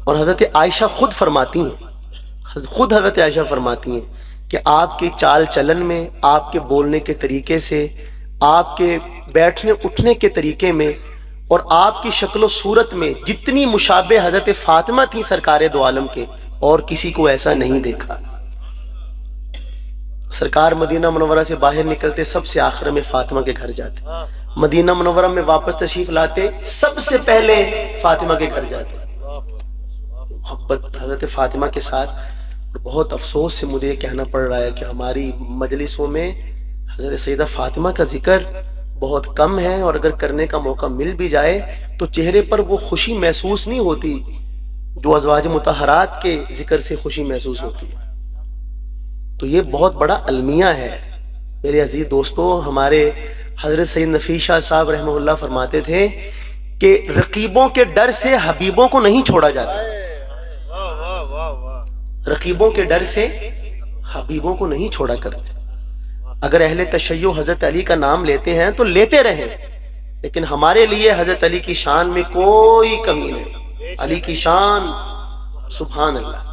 اور حضرت عائشہ خود فرماتی ہیں، خود حضرت عائشہ فرماتی ہیں کہ آپ کی چال چلن میں، آپ کے بولنے کے طریقے سے، آپ کے بیٹھنے اٹھنے کے طریقے میں، اور آپ کی شکل و صورت میں جتنی مشابہ حضرت فاطمہ تھی سرکار دو عالم کے، اور کسی کو ایسا نہیں دیکھا۔ سرکار مدینہ منورہ سے باہر نکلتے سب سے آخر میں فاطمہ کے گھر جاتے، مدینہ منورہ میں واپس تشریف لاتے سب سے پہلے فاطمہ کے گھر جاتے۔ محبت حضرت فاطمہ کے ساتھ۔ بہت افسوس سے مجھے یہ کہنا پڑ رہا ہے کہ ہماری مجلسوں میں حضرت سیدہ فاطمہ کا ذکر بہت کم ہے، اور اگر کرنے کا موقع مل بھی جائے تو چہرے پر وہ خوشی محسوس نہیں ہوتی جو ازواج مطہرات کے ذکر سے خوشی محسوس ہوتی ہے۔ تو یہ بہت بڑا المیہ ہے میرے عزیز دوستو۔ ہمارے حضرت سید نفیس شاہ صاحب رحمہ اللہ فرماتے تھے کہ رقیبوں کے ڈر سے حبیبوں کو نہیں چھوڑا جاتا، رقیبوں کے ڈر سے حبیبوں کو نہیں چھوڑا کرتے۔ اگر اہل تشیع حضرت علی کا نام لیتے ہیں تو لیتے رہیں، لیکن ہمارے لیے حضرت علی کی شان میں کوئی کمی نہیں۔ علی کی شان سبحان اللہ۔